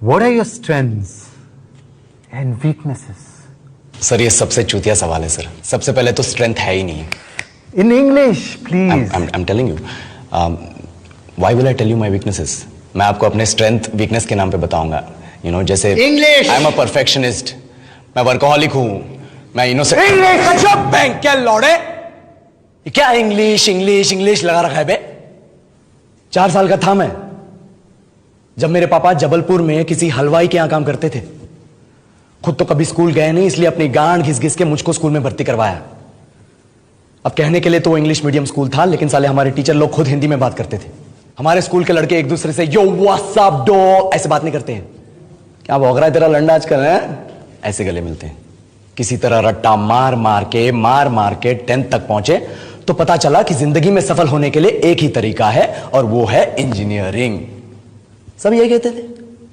What are your strengths and weaknesses? Sir ये सबसे चूतिया सवाल है सर। सबसे पहले तो स्ट्रेंथ है ही नहीं। In English, please. I'm telling you. Why will I tell you my weaknesses? मैं आपको अपने स्ट्रेंथ वीकनेस के नाम पे बताऊंगा। जैसे English. I'm a perfectionist. मैं वर्कोहॉलिक हूँ। मैं इनोसेंट। English. अच्छा बैंक क्या लौड़े? ये क्या इंग्लिश लगा रखा है बे? 4 साल का था मैं जब मेरे पापा जबलपुर में किसी हलवाई के यहां काम करते थे। खुद तो कभी स्कूल गए नहीं, इसलिए अपनी गांड घिस घिस के मुझको स्कूल में भर्ती करवाया। अब कहने के लिए तो इंग्लिश मीडियम स्कूल था, लेकिन साले हमारे टीचर लोग खुद हिंदी में बात करते थे। हमारे स्कूल के लड़के एक दूसरे से यो व्हाट्स अप डो ऐसे बात नहीं करते हैं। क्या भौंक रहा है तेरा लंडा आजकल है? ऐसे गले मिलते हैं। किसी तरह रट्टा मार मार के 10th तक पहुंचे तो पता चला कि जिंदगी में सफल होने के लिए एक ही तरीका है, और वो है इंजीनियरिंग। सब यही कहते थे।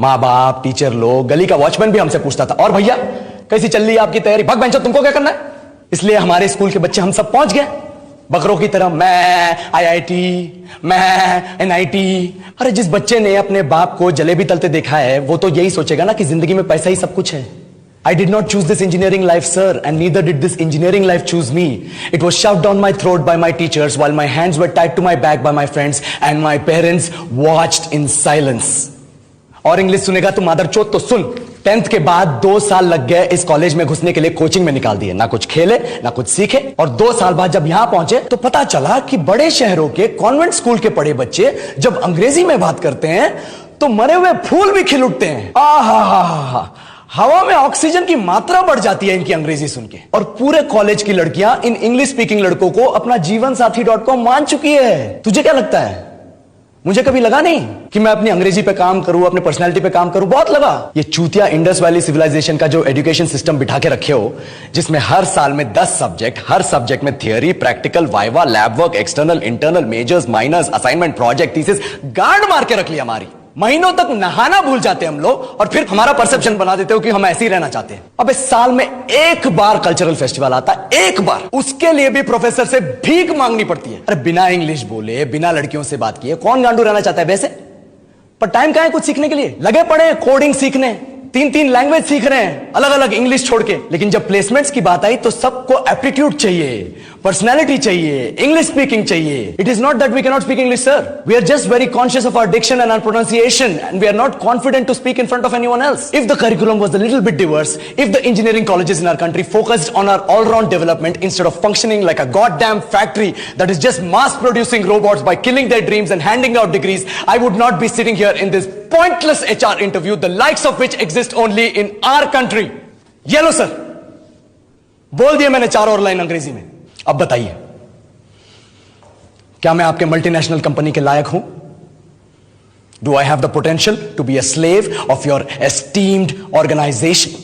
माँ बाप, टीचर लोग, गली का वॉचमैन भी हमसे पूछता था, और भैया कैसी चल रही है आपकी तैयारी? भग बेंचो, तुमको क्या करना है? इसलिए हमारे स्कूल के बच्चे हम सब पहुंच गए बकरों की तरह। मैं IIT, मैं NIT। अरे जिस बच्चे ने अपने बाप को जलेबी तलते देखा है वो तो यही सोचेगा ना कि जिंदगी में पैसा ही सब कुछ है। I did not choose this engineering life, sir, and neither did this engineering life choose me. It was shoved down my throat by my teachers while my hands were tied to my back by my friends and my parents watched in silence. और English सुनेगा तो मादरचोद तो सुन। 10th के बाद 2 साल लग गए इस कॉलेज में घुसने के लिए, कोचिंग में निकाल दिए। ना कुछ खेले ना कुछ सीखे, और 2 साल बाद जब यहां पहुंचे तो पता चला कि बड़े शहरों के कॉन्वेंट स्कूल के पढ़े बच्चे जब अंग्रेजी में बात करते हैं तो मरे हुए फूल भी खिल उठते हैं। आहा, हवा में ऑक्सीजन की मात्रा बढ़ जाती है इनकी अंग्रेजी सुन के। और पूरे कॉलेज की लड़कियां इन इंग्लिश स्पीकिंग लड़कों को अपना जीवनसाथी.com मान चुकी है। तुझे क्या लगता है? मुझे कभी लगा नहीं कि मैं अपनी अंग्रेजी पे काम करूं, अपने पर्सनालिटी पे काम करूं। बहुत लगा। ये चूतिया इंडस वैली सिविलाइजेशन का जो एजुकेशन सिस्टम बिठा के रखे हो, जिसमें हर साल में 10 सब्जेक्ट, हर सब्जेक्ट में theory, practical, viva, lab work, external, internal, majors, minors, assignment, project, thesis, गांड मार के रख लिया हमारी। महीनों तक नहाना भूल जाते हम लोग, और फिर हमारा परसेप्शन बना देते हो कि हम ऐसे ही रहना चाहते हैं। अबे साल में एक बार कल्चरल फेस्टिवल आता है, एक बार। उसके लिए भी प्रोफेसर से भीख मांगनी पड़ती है। अरे बिना इंग्लिश बोले, बिना लड़कियों से बात किए कौन गांडू रहना चाहता है वैसे? पर टाइम कहां है कुछ सीखने के लिए? लगे पड़े हैं कोडिंग सीखने, 3 लैंग्वेज सीख रहे हैं अलग अलग इंग्लिश छोड़ के। लेकिन जब प्लेसमेंट्स की बात आई तो सबको एप्टीट्यूड चाहिए, पर्सनैलिटी चाहिए, इंग्लिश स्पीकिंग चाहिए। It is not that we can not speak English, sir. We are just very conscious of our diction and our pronunciation, and we are not confident to speak in front of anyone else. If the curriculum was a little bit diverse, if the engineering colleges in our country focused on our all round development instead of functioning like a goddamn factory that is just mass producing robots by killing their dreams and handing out degrees, I would not be sitting here in this pointless HR interview, the likes of which exist only in our country. ये लो sir, बोल दिया मैंने 4 और line अंग्रेजी में। अब बताइए, क्या मैं आपके मल्टीनेशनल कंपनी के लायक हूं? Do I have the potential to be a slave of your esteemed organization?